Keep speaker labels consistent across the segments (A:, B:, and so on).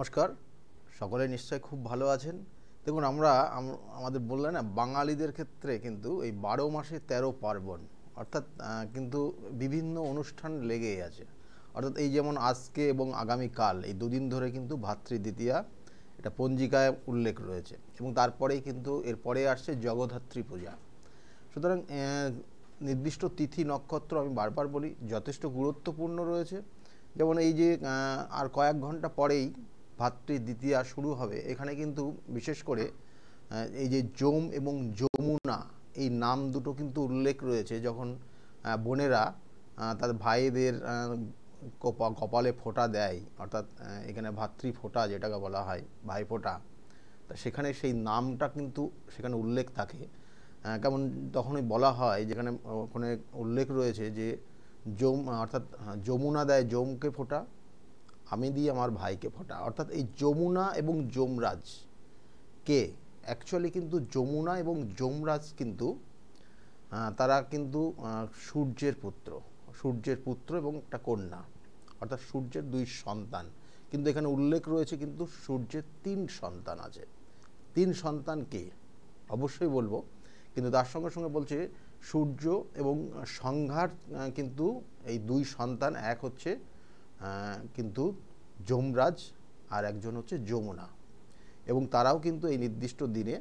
A: নমস্কার, সকলে নিশ্চয়ই খুব ভালো আছেন। দেখুন, আমরা আমাদের বললেন না, বাঙালিদের ক্ষেত্রে কিন্তু এই 12 মাসে 13 পার্বণ, অর্থাৎ কিন্তু বিভিন্ন অনুষ্ঠান লেগেই আছে। অর্থাৎ এই যেমন আজকে এবং আগামীকাল এই দুদিন ধরে কিন্তু ভাতৃদ্বিতীয়া এটা পঞ্জিকায় উল্লেখ রয়েছে, এবং তারপরেই কিন্তু এরপরে আসছে জগদ্ধাত্রী পূজা। সুতরাং নির্দিষ্ট তিথি নক্ষত্র, আমি বারবার বলি, যথেষ্ট গুরুত্বপূর্ণ রয়েছে। যেমন এই যে আর কয়েক ঘন্টা পরেই ভাতৃদ্বিতীয়া শুরু হবে, এখানে কিন্তু বিশেষ করে এই যে যম এবং যমুনা এই নাম দুটো কিন্তু উল্লেখ রয়েছে। যখন বোনেরা তাদের ভাইদের কপালে ফোঁটা দেয়, অর্থাৎ এখানে ভাতৃ ফোঁটা যেটাকে বলা হয়, ভাই ফোঁটা, তা সেখানে সেই নামটা কিন্তু সেখানে উল্লেখ থাকে। কেমন তখনই বলা হয়, যেখানে ওখানে উল্লেখ রয়েছে যে যম, অর্থাৎ যমুনা দেয় যমকে ফোঁটা, আমি দিই আমার ভাইকে ফোঁটা। অর্থাৎ এই যমুনা এবং যমরাজ কে অ্যাকচুয়ালি কিন্তু যমুনা এবং যমরাজ কিন্তু তারা কিন্তু সূর্যের পুত্র এবং একটা কন্যা, অর্থাৎ সূর্যের 2 সন্তান। কিন্তু এখানে উল্লেখ রয়েছে কিন্তু সূর্যের 3 সন্তান আছে। 3 সন্তান কে অবশ্যই বলবো, কিন্তু তার সঙ্গে সঙ্গে বলছে সূর্য এবং সংঘার কিন্তু এই 2 সন্তান, এক হচ্ছে কিন্তু যমরাজ আর একজন হচ্ছে যমুনা, এবং তারাও কিন্তু এই নির্দিষ্ট দিনে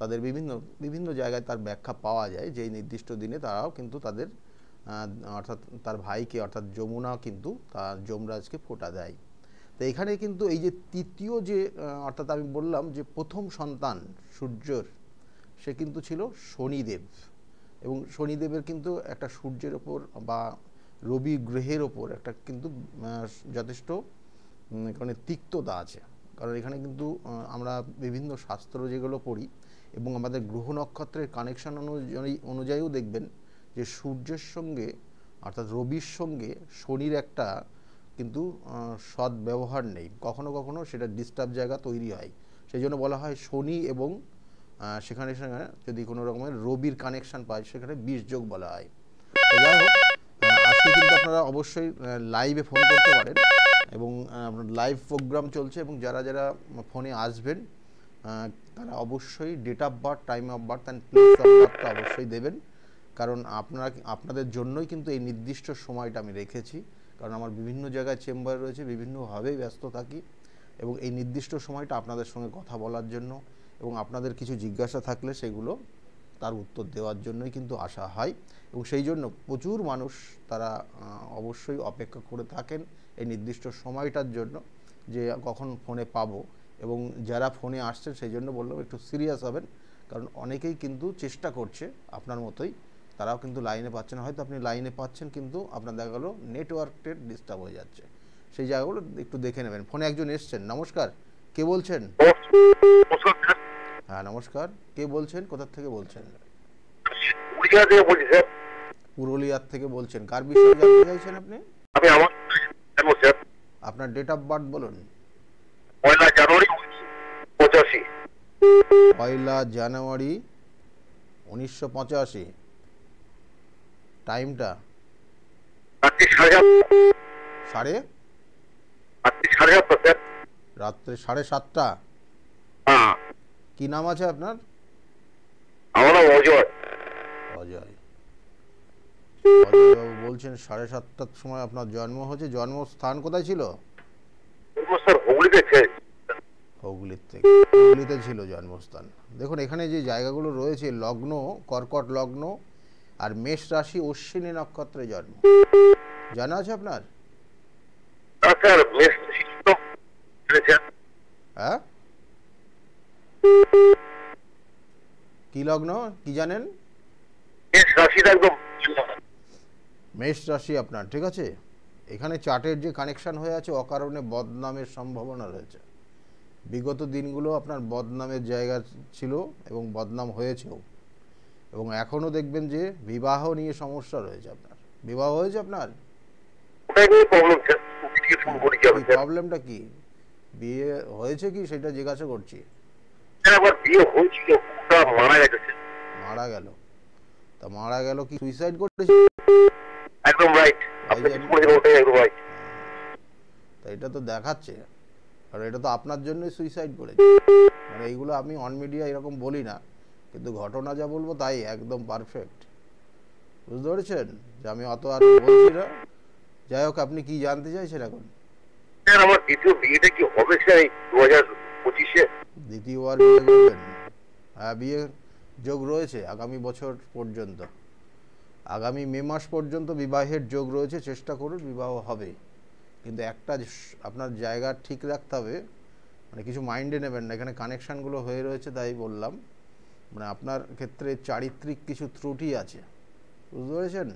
A: তাদের বিভিন্ন জায়গায় তার ব্যাখ্যা পাওয়া যায় যে এই নির্দিষ্ট দিনে তারাও কিন্তু তাদের অর্থাৎ তার ভাইকে, অর্থাৎ যমুনা কিন্তু তার যমরাজকে ফোঁটা দেয়। তো এখানে কিন্তু এই যে তৃতীয় যে অর্থাৎ আমি বললাম যে প্রথম সন্তান সূর্যের, সে কিন্তু ছিল শনিদেব, এবং শনিদেবের কিন্তু একটা সূর্যের ওপর বা রবি গ্রহের ওপর একটা কিন্তু যথেষ্ট এখানে তিক্ততা আছে। কারণ এখানে কিন্তু আমরা বিভিন্ন শাস্ত্র যেগুলো পড়ি এবং আমাদের গ্রহ নক্ষত্রের কানেকশন অনুযায়ীও দেখবেন যে সূর্যের সঙ্গে অর্থাৎ রবির সঙ্গে শনির একটা কিন্তু সৎ ব্যবহার নেই, কখনো কখনো সেটা ডিস্টার্ব জায়গা তৈরি হয়। সেই জন্য বলা হয় শনি এবং সেখানে যদি কোনো রকমের রবির কানেকশান পায়, সেখানে 20 যোগ বলা হয়। তো যাই হোক, আজকে কিন্তু আপনারা অবশ্যই লাইভে ফোন করতে পারেন, এবং লাইভ প্রোগ্রাম চলছে, এবং যারা যারা ফোনে আসবেন তারা অবশ্যই date of birth, time of birth and place of বার্থটা অবশ্যই দেবেন। কারণ আপনাদের জন্যই কিন্তু এই নির্দিষ্ট সময়টা আমি রেখেছি, কারণ আমার বিভিন্ন জায়গায় চেম্বার রয়েছে, বিভিন্নভাবেই ব্যস্ত থাকি, এবং এই নির্দিষ্ট সময়টা আপনাদের সঙ্গে কথা বলার জন্য এবং আপনাদের কিছু জিজ্ঞাসা থাকলে সেগুলো তার উত্তর দেওয়ার জন্যই কিন্তু আসা হয়। এবং সেই জন্য প্রচুর মানুষ তারা অবশ্যই অপেক্ষা করে থাকেন এই নির্দিষ্ট সময়টার জন্য, যে কখন ফোনে পাবো। এবং যারা ফোনে আসছেন সেই জন্য বললাম একটু সিরিয়াস হবেন, কারণ অনেকেই কিন্তু চেষ্টা করছে আপনার মতোই, তারাও কিন্তু লাইনে পাচ্ছে না। হয়তো আপনি লাইনে পাচ্ছেন, কিন্তু আপনার দেখা গেলো নেটওয়ার্কের ডিস্টার্ব হয়ে যাচ্ছে, সেই জায়গাগুলো একটু দেখে নেবেন। ফোনে একজন এসছেন। নমস্কার, কে বলছেন? হ্যাঁ নমস্কার, কে বলছেন, কোথা থেকে বলছেন? পুরুলিয়ার থেকে বলছেন। কার বিষয়ে জানতে চাইছেন আপনি? আপনার ডেট অফ বার্থ বলুন। 1 জানুয়ারি 1985। টাইমটা রাত্রে 7:30। কি নাম আছে আপনার? অজয়। অজয় বাবু বলছেন 7:30টার সময় আপনার জন্ম হয়েছে। জন্মস্থান কোথায় ছিল? হুগলিতে ছিল জন্মস্থান। দেখুন, এখানে যে জায়গাগুলো রয়েছে, লগ্ন কর্কট লগ্ন, আর মেষ রাশি অশ্বিনী নক্ষত্রে জন্ম। জানা আছে আপনার? হ্যাঁ, কি লগ্ন, কি জানেন? মেষ রাশি আপনার, ঠিক আছে। এখানে চার্টের যে কানেকশন হয়ে আছে, অকারণে বদনামের সম্ভাবনা রয়েছে। বিগত দিনগুলো আপনার বদনামের জায়গা ছিল এবং বদনাম হয়েছেও, এবং এখনও দেখবেন যে বিবাহ নিয়ে সমস্যা রয়েছে আপনার। বিবাহ হয়েছে আপনার? প্রবলেমটা কি? বিয়ে হয়েছে কি সেটা জিজ্ঞাসা করছি। মারা গেল? তা মারা গেল কি সুইসাইড করেছে? একদম রাইট, তা এটা তো দেখাচ্ছে আর এটা তো আপনার জন্যই সুইসাইড করেছে। মানে এইগুলো আমি অন মিডিয়া এরকম বলি না, কিন্তু ঘটনা যা বলবো তাই একদম পারফেক্ট। বুঝতে পেরেছেন যে আমি অত আর বলছি না। যাই হোক, আপনি কি জানতে চাইছেন এখন?
B: স্যার আমার দ্বিতীয় বিয়েটা কি হবে স্যার এই 2025-এ?
A: দ্বিতীয়বার বিয়ে করবেন? হ্যাঁ, বিয়ে যোগ রয়েছে আগামী বছর পর্যন্ত, আগামী মে মাস পর্যন্ত বিবাহের যোগ রয়েছে। চেষ্টা করুন, বিবাহ হবে। কিন্তু একটা আপনার জায়গা ঠিক রাখতে হবে, মানে কিছু মাইন্ডে নেবেন না। এখানে কানেকশানগুলো হয়ে রয়েছে তাই বললাম, মানে আপনার ক্ষেত্রে চারিত্রিক কিছু ত্রুটি আছে। বুঝতে পেরেছেন?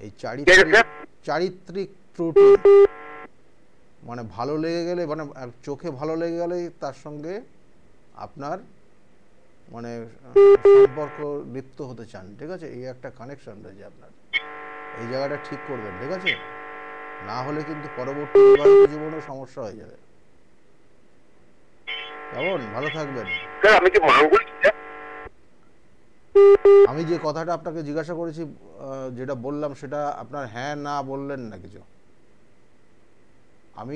A: এই চারিত্রিক ত্রুটি মানে ভালো লেগে গেলে, মানে চোখে ভালো লেগে গেলে তার সঙ্গে আপনার মানে সম্পর্ক লিপ্ত হতে চান, ঠিক আছে? এই একটা কানেকশন রয়েছে আপনার, এই জায়গাটা ঠিক করবেন, ঠিক আছে? না হলে কিন্তু পরবর্তী বিবাহিত জীবনে সমস্যা হয়ে যাবে। কেমন? ভালো থাকবেন।
B: আমি কি মাঙ্গলিক?
A: আমি যে কথাটা আপনাকে জিজ্ঞাসা করেছি, যেটা বললাম সেটা আপনার হ্যাঁ না বললেন না কিছু। আমি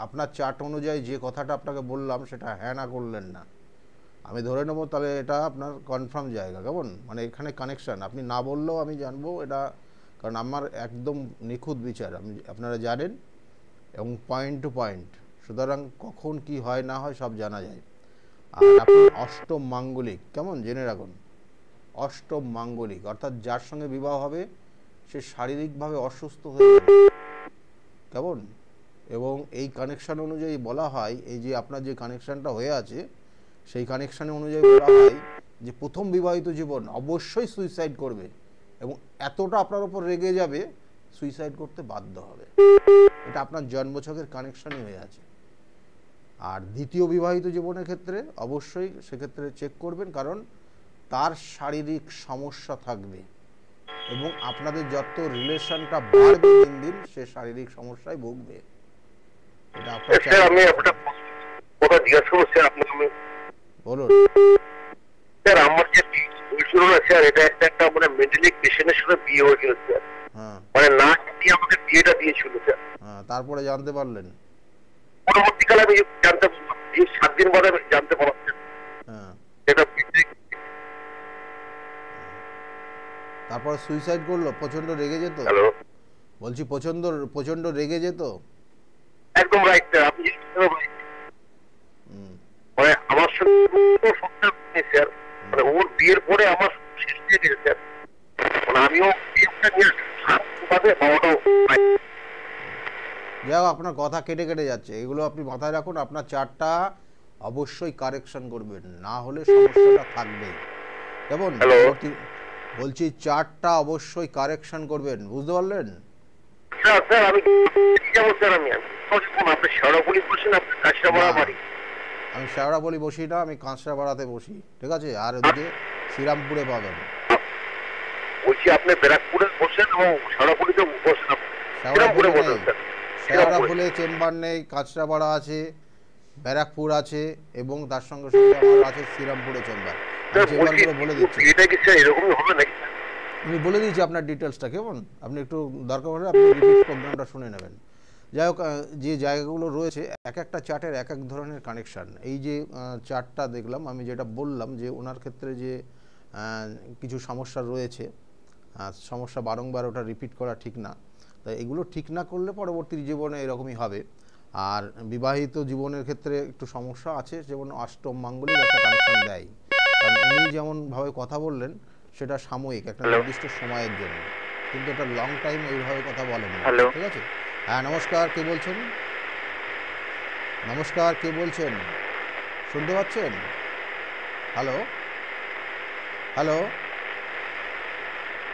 A: আপনার চার্ট অনুযায়ী যে কথাটা আপনাকে বললাম সেটা হ্যাঁ না করলেন না। আমি ধরে নেবো তাহলে এটা আপনার কনফার্ম জায়গা। কেমন? মানে এখানে কানেকশান আপনি না বললেও আমি জানবো এটা, কারণ আমার একদম নিখুঁত বিচার আপনারা জানেন, এবং পয়েন্ট টু পয়েন্ট। সুতরাং কখন কি হয় না হয় সব জানা যায়। আর আপনি অষ্টম মাঙ্গলিক, কেমন? জেনে রাখুন, অষ্টম মাঙ্গলিক অর্থাৎ যার সঙ্গে বিবাহ হবে সে শারীরিকভাবে অসুস্থ হয়ে যাবে। কেমন? এবং এই কানেকশান অনুযায়ী বলা হয়, এই যে আপনার যে কানেকশানটা হয়ে আছে সেই কানেকশান অনুযায়ী বলা হয় যে প্রথম বিবাহিত জীবন অবশ্যই সুইসাইড করবে, এবং এতটা আপনার উপর রেগে যাবে সুইসাইড করতে বাধ্য হবে। এটা আপনার জন্মছকের কানেকশানই হয়ে আছে। আর দ্বিতীয় বিবাহিত জীবনের ক্ষেত্রে অবশ্যই সেক্ষেত্রে চেক করবেন, কারণ তার শারীরিক সমস্যা থাকবে, এবং আপনাদের যত রিলেশনটা বাড়বে দিন দিন সে শারীরিক সমস্যায় ভুগবে। এটা আপনার
B: আমি একটা কথা জিজ্ঞাসা করবো স্যার আপনাকে?
A: বলুন
B: স্যার। আমার যে ছিল না স্যার, এটা একটা মানে মেন্টালি পেশেন্টের সাথে বিয়ে হয়েছিল স্যার।
A: হ্যাঁ,
B: মানে না দিয়ে আমাকে বিয়েটা দিয়েছিল স্যার।
A: হ্যাঁ, তারপরে জানতে পারলেন?
B: পরবর্তীকালে আমি জানতে পারলাম, 7 দিন বাদে আমি জানতে পারলাম।
A: হ্যাঁ,
B: এটা
A: তারপরে সুইসাইড করলো? প্রচন্ড রেগে যেত?
B: হ্যালো,
A: বলছি প্রচন্ড রেগে যেত?
B: একদম রাইট স্যার, আপনি মানে আমার সঙ্গে স্যার, মানে ওর বিয়ের পরে আমার শেষ দিয়ে গেছে স্যার। মানে আমিও বিয়েটা নিয়ে বাদে বাবাটাও।
A: যাও, আপনার কথা কেটে কেটে যাচ্ছে, এগুলো আপনি মাথায় রাখুন। আপনার চারটা অবশ্যই কারেকশন করবেন, না হলে সমস্যাটা থাকবেই। কেমন? বলছি চারটা অবশ্যই কারেকশন করবেন, বুঝতে পারলেন?
B: স্যার স্যার আমি যাবো স্যার। আমি আপনি শেওড়াফুলি বলছেন, আপনি কাঁচরাপাড়া বাড়ি?
A: আমি শেওড়াফুলি বসি না, আমি কাঁচরাপাড়াতে বসি, ঠিক আছে? আর ওদিকে শ্রীরামপুরে পাবেন।
B: বলছি আপনি ব্যারাকপুরে বসেন এবং শেওড়াফুলিতে বসেন?
A: শেওড়াফুলি চেম্বার নেই, কাঁচরাপাড়া আছে, ব্যারাকপুর আছে, এবং তার সঙ্গে সঙ্গে আমার আছে শ্রীরামপুরে চেম্বার। চেম্বারগুলো বলে দিচ্ছি,
B: এটা কি স্যার এরকমই হবে নাকি?
A: আমি বলে দিয়েছি আপনার ডিটেলসটা। কেমন? আপনি একটু দরকার হলে আপনি রিপিট প্রোগ্রামটা শুনে নেবেন। যাই হোক, যে জায়গাগুলো রয়েছে এক একটা চার্টের এক এক ধরনের কানেকশান। এই যে চার্টটা দেখলাম, আমি যেটা বললাম যে ওনার ক্ষেত্রে যে কিছু সমস্যা রয়েছে, সমস্যা বারংবার ওটা রিপিট করা ঠিক না। তাই এগুলো ঠিক না করলে পরবর্তী জীবনে এরকমই হবে। আর বিবাহিত জীবনের ক্ষেত্রে একটু সমস্যা আছে, যেমন অষ্টম মাঙ্গলিক একটা কানেকশান দেয়, কারণ উনি যেমনভাবে কথা বললেন সেটা সাময়িক একটা নির্দিষ্ট সময়ের জন্য, কিন্তু এটা লং টাইম এইভাবে কথা বলেন না, ঠিক আছে? হ্যাঁ, নমস্কার, কে বলছেন? নমস্কার, কে বলছেন? শুনতে পাচ্ছেন? Hello, hello,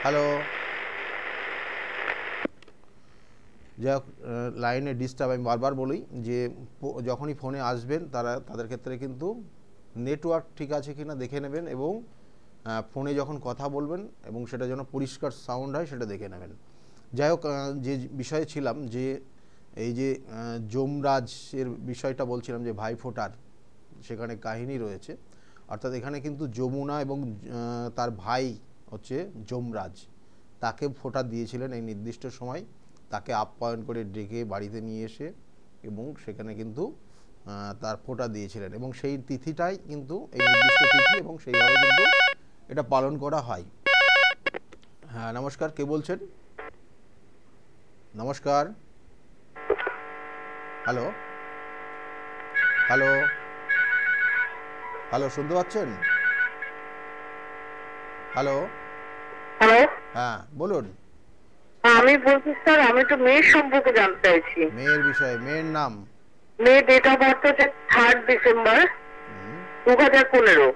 A: hello. যাই হোক, লাইনে ডিস্টার্ব। আমি বারবার বলি যে যখনই ফোনে আসবেন তাদের ক্ষেত্রে কিন্তু নেটওয়ার্ক ঠিক আছে কিনা দেখে নেবেন, এবং ফোনে যখন কথা বলবেন এবং সেটা যেন পরিষ্কার সাউন্ড হয় সেটা দেখে নেবেন। যাই হোক, যে বিষয়ে ছিলাম, যে এই যে যমরাজের বিষয়টা বলছিলাম, যে ভাইফোঁটার সেখানে কাহিনী রয়েছে। অর্থাৎ এখানে কিন্তু যমুনা এবং তার ভাই হচ্ছে যমরাজ, তাকে ফোঁটা দিয়েছিলেন এই নির্দিষ্ট সময়। তাকে আপ্যায়ন করে ডেকে বাড়িতে নিয়ে এসে এবং সেখানে কিন্তু তার ফোঁটা দিয়েছিলেন এবং সেই তিথিটাই কিন্তু এই নির্দিষ্ট তিথি এবং সেইভাবে কিন্তু এটা পালন করা হয়। হ্যাঁ নমস্কার, কে বলছেন? নমস্কার, হ্যালো হ্যালো হ্যালো, শুনতে পাচ্ছেন? হ্যালো
C: হ্যালো,
A: হ্যাঁ বলুন।
C: আমি বলছি স্যার, আমি তো মেয়ের সম্পর্কে জানতে চাইছি।
A: মেয়ের বিষয়ে, মেয়ের নাম?
C: মেয়ে ডেট অফ বার্থ হচ্ছে 3 ডিসেম্বর 2015।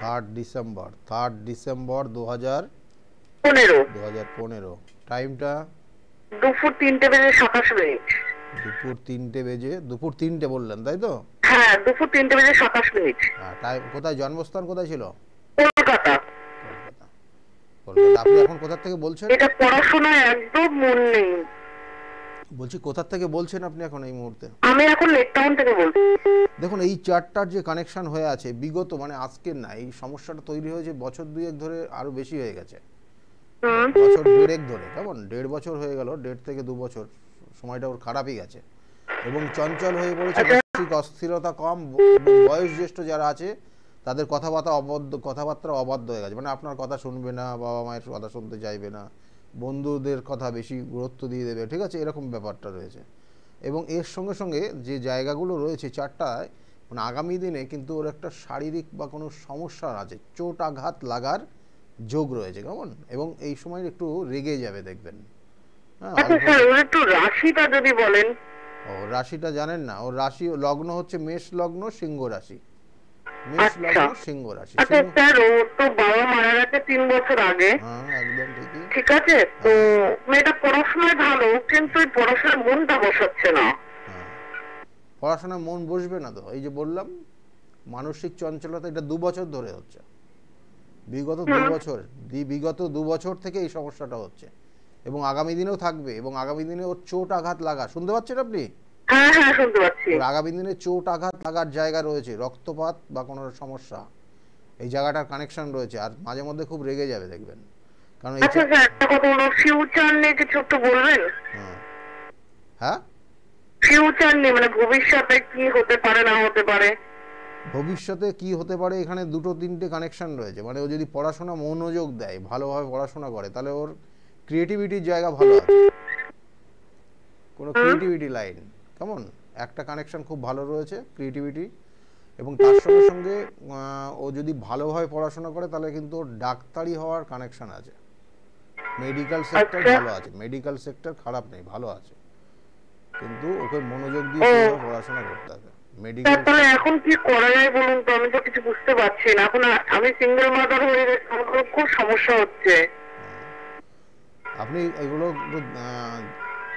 A: 3 ডিসেম্বর 2015। টাইমটা?
C: দুপুর 3টে বেজে 27 মিনিট।
A: দুপুর 3টে বললেন তাই তো?
C: হ্যাঁ, দুপুর 3টে বেজে 27 মিনিট।
A: টাইম কোথায়, জন্মস্থান কোথায় ছিল?
C: কলকাতা।
A: কলকাতা। কলকাতা। আপনি এখন কোথা থেকে বলছেন?
C: এটা পড়াশোনায় একদম মন নেই।
A: বলছি কোথা থেকে বলছেন আপনি এখন এই মুহূর্তে?
C: আমি এখন লেক টাউন থেকে বলছি।
A: দেখুন এই চারটার যে কানেকশন হয়ে আছে বিগত, মানে আজকের না, এই সমস্যাটা তৈরি হয়েছে বছর দুয়েক ধরে, আরো বেশি হয়ে গেছে, বছর দেড়েক ধরে। কেমন 1.5 বছর হয়ে গেল, 1.5 থেকে 2 বছর, সময়টা ওর খারাপই গেছে এবং চঞ্চল হয়ে পড়েছে, মানসিক অস্থিরতা কম, বয়স জ্যেষ্ঠ যারা আছে তাদের কথাবার্তা অবাধ্য হয়ে গেছে, মানে আপনার কথা শুনবে না, বাবা মায়ের কথা শুনতে চাইবে না, বন্ধুদের কথা বেশি গুরুত্ব দিয়ে দেবে, ঠিক আছে, এরকম ব্যাপারটা রয়েছে। এবং এর সঙ্গে সঙ্গে যে জায়গাগুলো রয়েছে চারটায়, মানে আগামী দিনে কিন্তু ওর একটা শারীরিক বা কোনো সমস্যা আছে, চোট আঘাত লাগার যোগ রয়েছে, কেমন, এবং এই সময় একটু রেগে যাবে দেখবেন। হ্যাঁ,
C: আচ্ছা স্যার, ওর একটু রাশিটা যদি বলেন।
A: ও রাশিটা জানেন না? ওর রাশি, লগ্ন হচ্ছে মেষ লগ্ন, সিংহ রাশি। মেষ লগ্ন, সিংহ রাশি।
C: আচ্ছা স্যার, ও তো বাবা মারা গেছে 3 বছর আগে।
A: হ্যাঁ একদম ঠিকই।
C: ঠিক আছে, তো মেয়েটা পড়াশোনায় ভালো, কিন্তু এই পড়াশোনায় মনটা বসাচ্ছে না।
A: পড়াশোনায় মন বসবে না তো, এই যে বললাম মানসিক চঞ্চলতা, এটা 2 বছর ধরে হচ্ছে, বিগত 2 বছর থেকে এই সমস্যাটা হচ্ছে এবং আগামী দিনেও থাকবে, এবং আগামী দিনে ওর চোট আঘাত লাগা, শুনতে পাচ্ছেন আপনি?
C: হ্যাঁ হ্যাঁ, শুনতে পাচ্ছি।
A: ওর আগামী দিনে চোট আঘাত লাগার জায়গা রয়েছে, রক্তপাত বা কোনো সমস্যা, এই জায়গাটার কানেকশন রয়েছে, আর মাঝে মধ্যে খুব রেগে যাবে দেখবেন, কারণ এই
C: আচ্ছা স্যার, একটা কথা বলুন, ফিউচার নিয়ে কিছু একটু বলবেন?
A: হ্যাঁ,
C: ফিউচার নিয়ে, মানে ভবিষ্যতে কি হতে পারে না হতে পারে।
A: ভবিষ্যতে কি হতে পারে, এখানে 2-3টে কানেকশন রয়েছে, মানে ও যদি পড়াশোনা মনোযোগ দেয়, ভালোভাবে পড়াশোনা করে, তাহলে ওর ক্রিয়েটিভিটির জায়গা ভালো আছে, কোনো ক্রিয়েটিভিটি লাইন, কেমন একটা কানেকশন খুব ভালো রয়েছে, ক্রিয়েটিভিটি, এবং তার সঙ্গে সঙ্গে ও যদি ভালোভাবে পড়াশোনা করে তাহলে কিন্তু ওর ডাক্তারি হওয়ার কানেকশন আছে, মেডিকেল সেক্টর ভালো আছে, মেডিকেল সেক্টর খারাপ নেই, ভালো আছে, কিন্তু ওকে মনোযোগ দিয়ে পড়াশোনা করতে হবে। মেডিকেল,
C: তাহলে এখন কি করা যায় বলুন তো, আমি তো কিছু বুঝতে পারছি না। এখন আমি সিঙ্গেল মাদার হয়ে গেছি, আমার খুব সমস্যা হচ্ছে।
A: আপনি এগুলো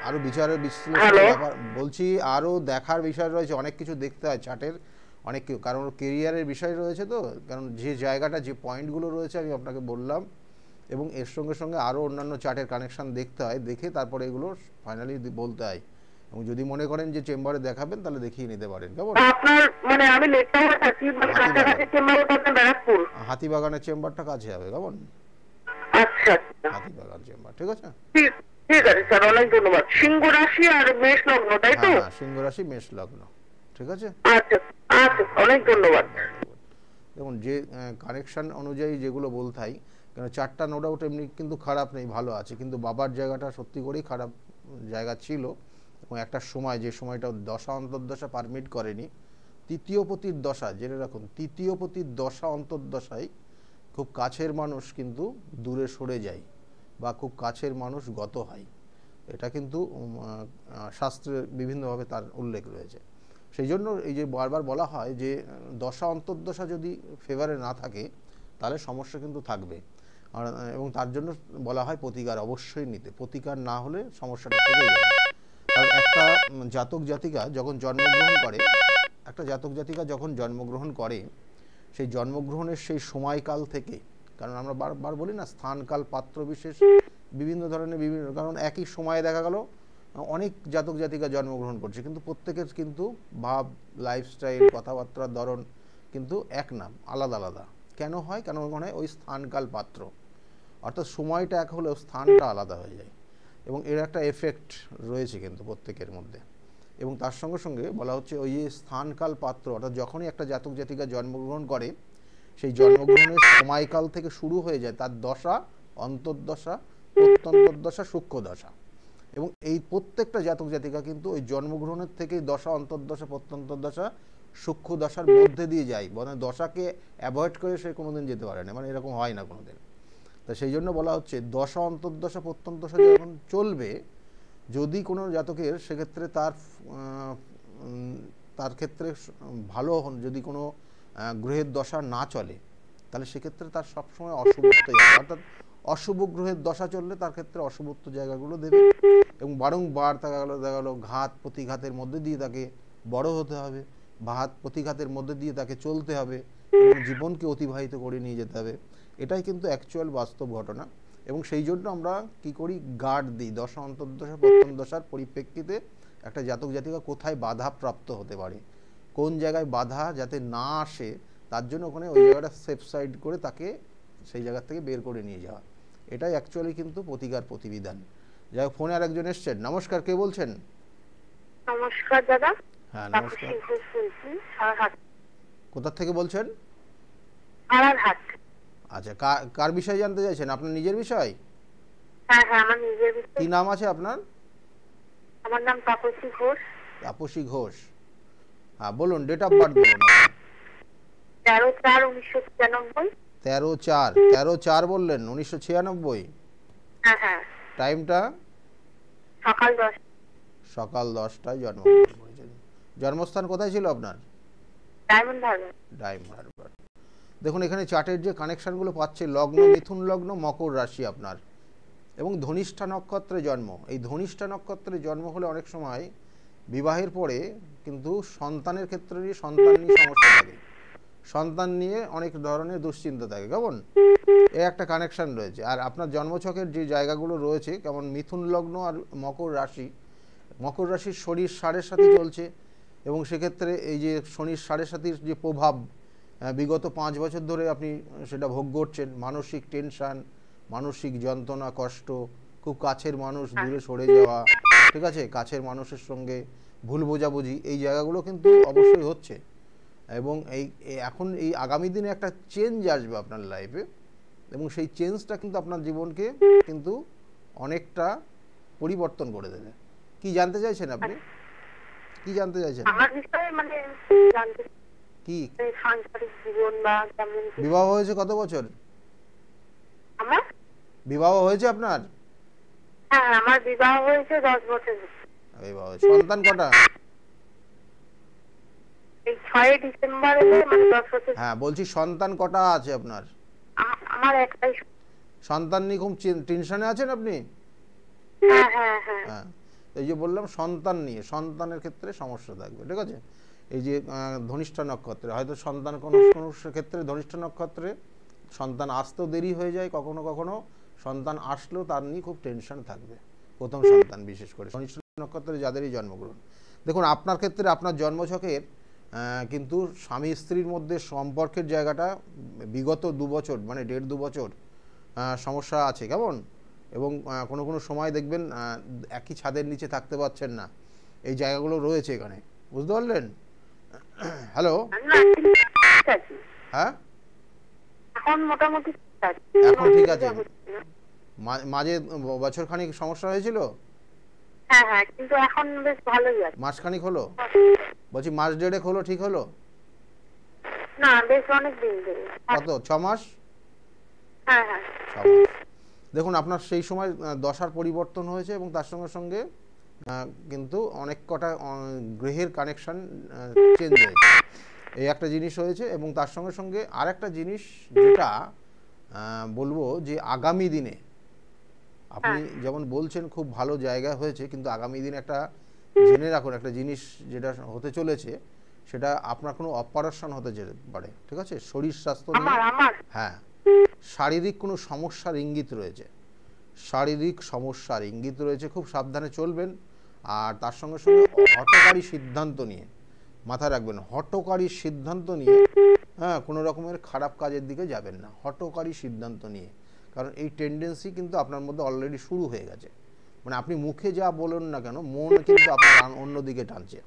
A: আরো বিচারের বিশ্লেষণ ব্যাপার বলছি, আরো দেখার বিষয় রয়েছে, অনেক কিছু দেখতে হয় চার্টের, অনেক কিছু, কারণ কেরিয়ারের বিষয় রয়েছে তো, কারণ যে জায়গাটা, যে পয়েন্টগুলো রয়েছে আমি আপনাকে বললাম, এবং এর সঙ্গে সঙ্গে আরও অন্যান্য চার্টের কানেকশন দেখতে হয়, দেখে তারপরে এগুলো ফাইনালি বলতে হয়, এবং যদি মনে করেন যে চেম্বারে দেখাবেন তাহলে দেখিয়ে নিতে পারেন। কেমন,
C: আপনার মানে আমি লেকটাউনে থাকি, মানে কাছাকাছি চেম্বার আপনার ব্যারাকপুর,
A: হাতিবাগানের চেম্বারটা কাছে হবে, কেমন,
C: আচ্ছা
A: হাতিবাগান চেম্বার, ঠিক আছে?
C: ঠিক আছে স্যার, অনেক ধন্যবাদ। সিংহ রাশি আর মেষ লগ্ন, তাই তো?
A: হ্যাঁ, সিংহ রাশি মেষ লগ্ন, ঠিক আছে।
C: আচ্ছা আচ্ছা, অনেক ধন্যবাদ।
A: দেখুন যে কানেকশন অনুযায়ী যেগুলো বলতে হয়, কেন চারটা নো ডাউট এমনি কিন্তু খারাপ নেই, ভালো আছে, কিন্তু বাবার জায়গাটা সত্যি করেই খারাপ জায়গা ছিল, এবং একটা সময়, যে সময়টা দশা অন্তর্দশা পারমিট করেনি, তৃতীয় পতির দশা, জেনে রাখুন, তৃতীয় পতির দশা অন্তর্দশায় খুব কাছের মানুষ কিন্তু দূরে সরে যায় বা খুব কাছের মানুষ গত হয়, এটা কিন্তু শাস্ত্রে বিভিন্নভাবে তার উল্লেখ রয়েছে। সেই জন্য এই যে বারবার বলা হয় যে দশা অন্তর্দশা যদি ফেভারে না থাকে তাহলে সমস্যা কিন্তু থাকবে, এবং তার জন্য বলা হয় প্রতিকার অবশ্যই নিতে, প্রতিকার না হলে সমস্যাটা থেকে যাবে। কারণ একটা জাতক জাতিকা যখন জন্মগ্রহণ করে, সেই জন্মগ্রহণের সেই সময়কাল থেকে, কারণ আমরা বারবার বলি না, স্থানকাল পাত্র বিশেষ বিভিন্ন ধরনের, কারণ একই সময়ে দেখা গেল অনেক জাতক জাতিকা জন্মগ্রহণ করছে, কিন্তু প্রত্যেকের কিন্তু ভাব, লাইফস্টাইল, কথাবার্তার ধরন কিন্তু এক না, আলাদা আলাদা। কেন হয়? কেন মনে হয়? ওই স্থানকাল পাত্র, অর্থাৎ সময়টা এক হলেও স্থানটা আলাদা হয়ে যায়, এবং এর একটা এফেক্ট রয়েছে কিন্তু প্রত্যেকের মধ্যে। এবং তার সঙ্গে সঙ্গে বলা হচ্ছে ওই যে স্থানকাল পাত্র, অর্থাৎ যখনই একটা জাতক জাতিকা জন্মগ্রহণ করে সেই জন্মগ্রহণের সময়কাল থেকে শুরু হয়ে যায় তার দশা, অন্তর্দশা, প্রত্যন্তর্দশা, সূক্ষ্ম দশা। এবং এই প্রত্যেকটা জাতক জাতিকা কিন্তু ওই জন্মগ্রহণের থেকেই দশা, অন্তর্দশা, প্রত্যন্তর্দশা, সূক্ষ্ম দশার মধ্যে দিয়ে যায়, মানে দশাকে অ্যাভয়েড করে সে কোনোদিন যেতে পারে না, মানে এরকম হয় না কোনোদিন। তা সেই জন্য বলা হচ্ছে দশা, অন্তর্দশা, প্রত্যন্তদশা যখন চলবে, যদি কোনো জাতকের সেক্ষেত্রে তার ক্ষেত্রে ভালো যদি কোনো গ্রহের দশা না চলে, তাহলে সেক্ষেত্রে তার সবসময় অশুভত্ব জায়গা, অর্থাৎ অশুভ গ্রহের দশা চললে তার ক্ষেত্রে অশুভত্ব জায়গাগুলো দেবে এবং বারংবার দেখা গেল ঘাত প্রতিঘাতের মধ্যে দিয়ে তাকে বড় হতে হবে, ঘাত প্রতিঘাতের মধ্যে দিয়ে তাকে চলতে হবে এবং জীবনকে অতিবাহিত করে নিয়ে যেতে হবে। এটাই কিন্তু অ্যাকচুয়াল বাস্তব ঘটনা। এবং সেই জন্য আমরা কি করি, গার্ড দিই দশা, অন্তর্দশা, প্রত্যন্তদশার পরিপ্রেক্ষিতে একটা জাতক জাতিকা কোথায় বাধা প্রাপ্ত হতে পারে, কোন জায়গায় বাধা যাতে না আসে, তার জন্য ওখানে ওই জায়গাটা সেফ সাইড করে তাকে সেই জায়গা থেকে বের করে নিয়ে যাওয়া, এটাই অ্যাকচুয়ালি কিন্তু প্রতিকার প্রতিবিধান। যাই হোক, ফোনে আরেকজন এসছেন। নমস্কার, কে বলছেন?
C: নমস্কার দাদা।
A: হ্যাঁ নমস্কার। কোথা থেকে বলছেন? আচ্ছা, কার বিষয় জানতে চাইছেন? আপনার নিজের বিষয়?
C: হ্যাঁ হ্যাঁ, আমার নিজের বিষয়।
A: কি নাম আছে আপনার?
C: আমার নাম তাপসী ঘোষ।
A: তাপসী ঘোষ, হ্যাঁ বলুন, ডেট অফ বার্থ বলুন।
C: 13/4/1996।
A: 13/4 বললেন 1996?
C: হ্যাঁ হ্যাঁ।
A: টাইমটা?
C: সকাল
A: 10টায় জন্মগ্রহণ করেছেন। জন্মস্থান কোথায় ছিল আপনার?
C: ডায়মন্ড হারবার।
A: ডায়মন্ড হারবার। দেখুন এখানে চার্টের যে কানেকশনগুলো পাচ্ছে, লগ্ন মিথুন লগ্ন, মকর রাশি আপনার, এবং ধনিষ্ঠা নক্ষত্রে জন্ম। এই ধনিষ্ঠা নক্ষত্রে জন্ম হলে অনেক সময় বিবাহের পরে কিন্তু সন্তানের ক্ষেত্রে সন্তান নিয়ে সমস্যা থাকে, সন্তান নিয়ে অনেক ধরনের দুশ্চিন্তা থাকে, কেমন এই একটা কানেকশন রয়েছে। আর আপনার জন্মছকের যে জায়গাগুলো রয়েছে, কেমন মিথুন লগ্ন আর মকর রাশি, মকর রাশির শনির সাড়ের সাথে চলছে, এবং সেক্ষেত্রে এই যে শনির সাড়ে সাথীর যে প্রভাব বিগত 5 বছর ধরে আপনি সেটা ভোগ করছেন, মানসিক টেনশান, মানসিক যন্ত্রণা, কষ্ট, খুব কাছের মানুষ দূরে সরে যাওয়া, ঠিক আছে, কাছের মানুষের সঙ্গে ভুল বোঝাবুঝি, এই জায়গাগুলো কিন্তু অবশ্যই হচ্ছে। এবং এখন এই আগামী দিনে একটা চেঞ্জ আসবে আপনার লাইফে, এবং সেই চেঞ্জটা কিন্তু আপনার জীবনকে কিন্তু অনেকটা পরিবর্তন করে দেবে। কি জানতে চাইছেন আপনি? কি জানতে চাইছেন?
C: আমার বিষয়ে মানে জানতে
A: কি
C: সাংসারিক জীবন বা কেমন।
A: বিবাহ হয়েছে কত বছর?
C: আমার
A: বিবাহ হয়েছে আপনার?
C: হ্যাঁ, আমার বিবাহ হয়েছে 10 বছর।
A: বিবাহ, সন্তান কটা?
C: এই 6 ডিসেম্বরে মানে 10 বছর।
A: হ্যাঁ বলছি, সন্তান কটা আছে আপনার?
C: আমার একটাই
A: সন্তান নিয়ে খুব টেনশনে আছেন আপনি?
C: হ্যাঁ হ্যাঁ হ্যাঁ।
A: হ্যাঁ, এই যে বললাম সন্তান নিয়ে, সন্তানের ক্ষেত্রে সমস্যা থাকবে, ঠিক আছে। এই যে ধনিষ্ঠা নক্ষত্রে হয়তো সন্তান কোনো ক্ষেত্রে ধনিষ্ঠা নক্ষত্রে সন্তান আসতেও দেরি হয়ে যায়, কখনো কখনো সন্তান আসলেও তার নিয়ে খুব টেনশন থাকবে, প্রথম সন্তান বিশেষ করে ধনিষ্ঠা নক্ষত্রে যাদেরই জন্মগ্রহণ। দেখুন আপনার ক্ষেত্রে আপনার জন্মছকের কিন্তু স্বামী স্ত্রীর মধ্যে সম্পর্কের জায়গাটা বিগত 2 বছর মানে 1.5-2 বছর সমস্যা আছে, কেমন, এবং কোনো কোনো সময় দেখবেন একই ছাদের নিচে থাকতে পারছেন না, এই জায়গাগুলো রয়েছে এখানে, বুঝতে পারলেন? হ্যালো, হ্যাঁ
C: এখন মোটামুটি
A: এখন ঠিক আছে, মাঝে বছরখানিক সমস্যা হয়েছিল।
C: হ্যাঁ হ্যাঁ, কিন্তু এখন বেশ ভালোই আছে।
A: মাসখানিক হলো? বলছি মাস 1.5 হলো, ঠিক হলো
C: না? বেশ অনেক দিন ধরে।
A: কত, 6 মাস?
C: হ্যাঁ হ্যাঁ।
A: দেখুন আপনার সেই সময় দশার পরিবর্তন হয়েছে, এবং তার সঙ্গে সঙ্গে কিন্তু অনেক কটা গ্রহের কানেকশন চেঞ্জ হয়েছে, এই একটা জিনিস হয়েছে। এবং তার সঙ্গে সঙ্গে আর একটা জিনিস যেটা বলবো, যে আগামী দিনে আপনি যেমন বলছেন খুব ভালো জায়গা হয়েছে, কিন্তু আগামী দিনে একটা জেনে রাখুন একটা জিনিস যেটা হতে চলেছে, সেটা আপনার কোনো অপারেশন হতে যেতে পারে, ঠিক আছে, শরীর স্বাস্থ্য নিয়ে। হ্যাঁ, শারীরিক কোনো সমস্যার ইঙ্গিত রয়েছে, শারীরিক সমস্যার ইঙ্গিত রয়েছে, খুব সাবধানে চলবেন। আর তার সঙ্গে সঙ্গে হঠকারী সিদ্ধান্ত নিয়ে, মাথায় রাখবেন, হঠকারী সিদ্ধান্ত নিয়ে হ্যাঁ কোনো রকমের খারাপ কাজের দিকে যাবেন না, হঠকারী সিদ্ধান্ত নিয়ে, কারণ এই টেন্ডেন্সি কিন্তু আপনার মধ্যে অলরেডি শুরু হয়ে গেছে। মানে আপনি মুখে যা বলুন না কেন মন কিন্তু আপনার অন্যদিকে টানছে।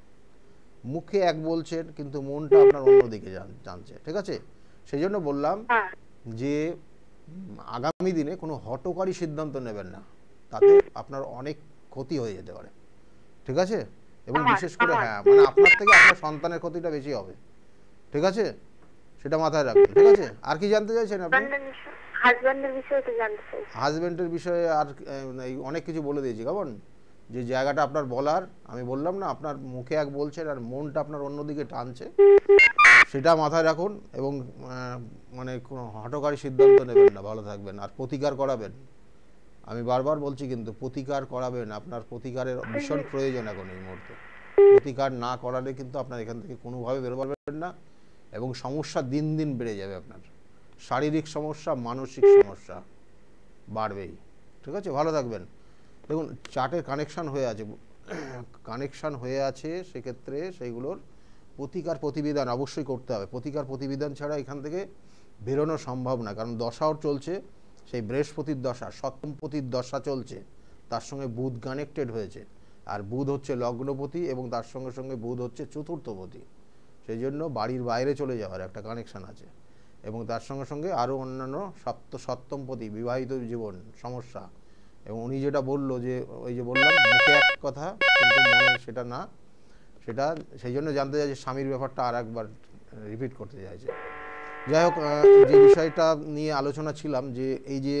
A: মুখে এক বলছেন কিন্তু মনটা আপনার অন্যদিকে টানছে, ঠিক আছে? সেই জন্য বললাম যে আগামী দিনে কোনো হঠকারী সিদ্ধান্ত নেবেন না, তাতে আপনার অনেক ক্ষতি হয়ে যেতে পারে, ঠিক আছে? এবং বিশেষ করে হ্যাঁ মানে আপনার থেকে আপনার সন্তানের ক্ষতিটা বেশি হবে, ঠিক আছে? সেটা মাথায় রাখবেন, ঠিক আছে? আর কি জানতে চাইছেন আপনি?
C: হাজবেন্ডের বিষয়ে তো জানতে চাই।
A: হাজবেন্ডের বিষয়ে আর অনেক কিছু বলে দিয়েছি, কেমন? যে জায়গাটা আপনার বলার, আমি বললাম না আপনার মুখে এক বলছেন আর মনটা আপনার অন্যদিকে টানছে, সেটা মাথায় রাখুন। এবং মানে কোনো হঠকারী সিদ্ধান্ত নেবেন না, ভালো থাকবেন। আর প্রতিকার করাবেন, আমি বারবার বলছি কিন্তু প্রতিকার করাবেন, আপনার প্রতিকারের ভীষণ প্রয়োজন এখন এই মুহূর্তে। প্রতিকার না করালে কিন্তু আপনার এখান থেকে কোনোভাবে বেরোতে পারবেন না, এবং সমস্যা দিন দিন বেড়ে যাবে। আপনার শারীরিক সমস্যা, মানসিক সমস্যা বাড়বেই, ঠিক আছে? ভালো থাকবেন। দেখুন চার্টের কানেকশান হয়ে আছে, সেক্ষেত্রে সেইগুলোর প্রতিকার প্রতিবিধান অবশ্যই করতে হবে। প্রতিকার প্রতিবিধান ছাড়া এখান থেকে বেরোনো সম্ভব না, কারণ দশাও চলছে, সেই বৃহস্পতির দশা, সপ্তমপতির দশা চলছে, তার সঙ্গে বুধ কানেক্টেড হয়েছে, আর বুধ হচ্ছে লগ্নপতি এবং তার সঙ্গে সঙ্গে বুধ হচ্ছে চতুর্থপতি। সেই জন্য বাড়ির বাইরে চলে যাওয়ার একটা কানেকশান আছে, এবং তার সঙ্গে সঙ্গে আরও অন্যান্য সপ্তমপতি বিবাহিত জীবন সমস্যা। এবং উনি যেটা বললো যে ওই যে বললাম মুখে এক কথা কিন্তু মনে সেটা না, সেটা সেই জন্য জানতে চাইছে স্বামীর ব্যাপারটা আর একবার রিপিট করতে চাইছে। যাই হোক, যে বিষয়টা নিয়ে আলোচনা ছিলাম যে এই যে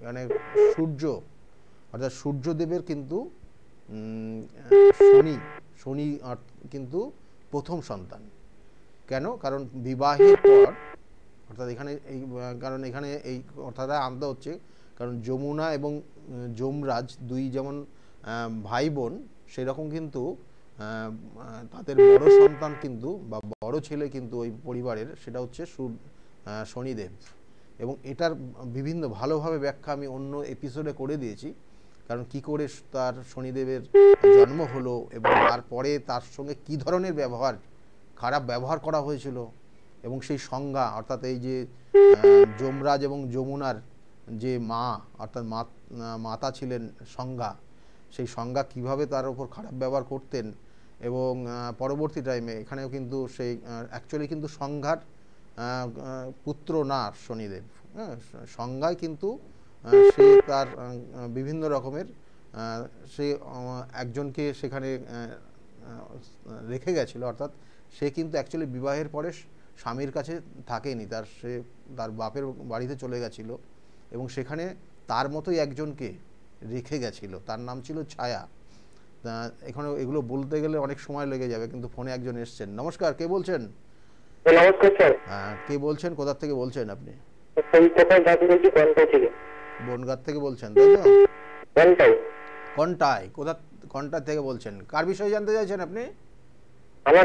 A: মানে সূর্য অর্থাৎ সূর্যদেবের কিন্তু শনি কিন্তু প্রথম সন্তান। কেন? কারণ বিবাহের পর অর্থাৎ এখানে এই কথাটা আনতে হচ্ছে, কারণ যমুনা এবং যমরাজ দুই যেমন ভাই বোন, সেরকম কিন্তু তাদের বড় সন্তান কিন্তু বা বড় ছেলে কিন্তু ওই পরিবারের, সেটা হচ্ছে শনিদেব। এবং এটার বিভিন্ন ভালোভাবে ব্যাখ্যা আমি অন্য এপিসোডে করে দিয়েছি, কারণ কি করে তার শনিদেবের জন্ম হলো এবং তারপরে তার সঙ্গে কি ধরনের খারাপ ব্যবহার করা হয়েছিল, এবং সেই সংজ্ঞা অর্থাৎ এই যে যমরাজ এবং যমুনার যে মা অর্থাৎ মাতা ছিলেন সংজ্ঞা, সেই সংজ্ঞা কিভাবে তার উপর খারাপ ব্যবহার করতেন। এবং পরবর্তী টাইমে এখানেও কিন্তু সেই অ্যাকচুয়ালি কিন্তু সংজ্ঞার পুত্র না শনিদেব, হ্যাঁ, সংজ্ঞায় কিন্তু সে তার বিভিন্ন রকমের সে একজনকে সেখানে রেখে গেছিল, অর্থাৎ সে কিন্তু অ্যাকচুয়ালি বিবাহের পরে স্বামীর কাছে থাকেনি, সে তার বাপের বাড়িতে চলে গেছিল এবং সেখানে তার মতোই একজনকে রেখে গেছিল, তার নাম ছিল ছায়া। এখানে এগুলো বলতে গেলে অনেক সময় লেগে যাবে, কিন্তু ফোনে একজন এসছেন। নমস্কার, কে বলছেন?
B: নমস্কার স্যার।
A: হ্যাঁ, কে বলছেন, কোথা থেকে বলছেন আপনি? বনগাঁ থেকে বলছেন, তাই তো? কন্টাই, কন্টা থেকে বলছেন। কার বিষয়ে জানতে চাইছেন আপনি?
B: আমার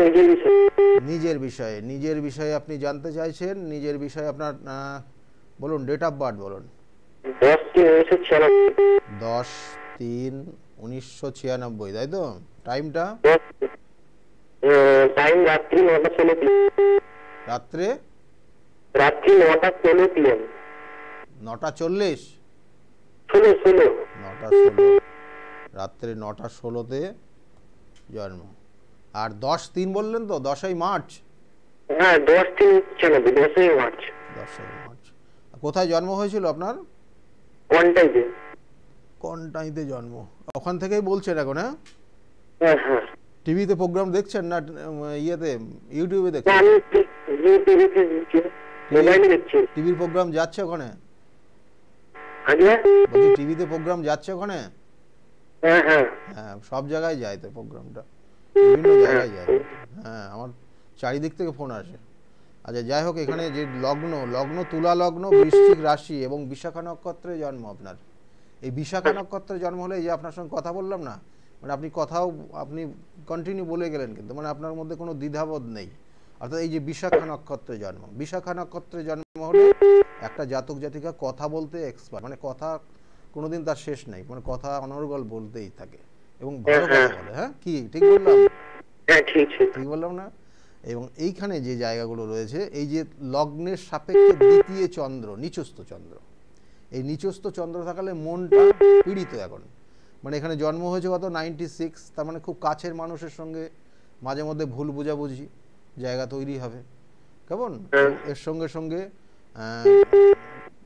A: নিজের বিষয়ে আপনি জানতে চাইছেন। নিজের বিষয়ে আপনার বলুন, ডেট অফ বার্থ বলুন। 10-3-1996, তাই তো? টাইমটা?
B: টাইম রাত্রি 9:16
A: রাত্রে
B: 9:16 PM।
A: 9:40?
B: 16
A: 9:16, রাত্রে 9:16 জন্ম। আর 10-3 বললেন তো? 10ই মার্চ?
B: হ্যাঁ, 10-3-96, 10ই মার্চ।
A: কোথায় জন্ম হয়েছিল আপনার? কন্টাইতে জন্ম। ওখান থেকেই বলছেন এখন?
B: হ্যাঁ হ্যাঁ।
A: টিভিতে প্রোগ্রাম দেখছেন না ইয়েতে ইউটিউবে দেখছেন? টিভির প্রোগ্রাম যাচ্ছে ওখানে? টিভিতে প্রোগ্রাম যাচ্ছে ওখানে?
B: হ্যাঁ,
A: সব জায়গায় যায় তো প্রোগ্রামটা, বিভিন্ন জায়গায় যায়। হ্যাঁ, আমার চারিদিক থেকে ফোন আসে। আচ্ছা, যাই হোক, এখানে যে লগ্ন তুলা লগ্ন, বৃশ্চিক রাশি এবং বিশাখা নক্ষত্রে জন্ম আপনার। এই বিশাখা নক্ষত্রে জন্ম হলে এই যে আপনার সঙ্গে কথা বললাম না, মানে আপনি কন্টিনিউ বলে গেলেন, কিন্তু মানে আপনার মধ্যে কোনো দ্বিধাবোধ নেই। অর্থাৎ এই যে বিশাখা নক্ষত্রে জন্ম হলে একটা জাতক জাতিকা কথা বলতে এক্সপার্ট, মানে কথা কোনোদিন তার শেষ নেই, মানে কথা অনর্গল বলতেই থাকে এবং ভালো কথা বলে। হ্যাঁ, কি ঠিক বললাম? ঠিক বললাম না? এবং এইখানে যে জায়গাগুলো রয়েছে, এই যে লগ্নের সাপেক্ষে দ্বিতীয় চন্দ্র, নিচস্থ চন্দ্র, এই নিচস্থ চন্দ্র থাকলে মনটা পীড়িত এখন, মানে এখানে জন্ম হয়েছে কত 96, তার মানে খুব কাছের মানুষের সঙ্গে মাঝে মধ্যে ভুল বোঝাবুঝি জায়গা তৈরি হবে, কেমন? এর সঙ্গে সঙ্গে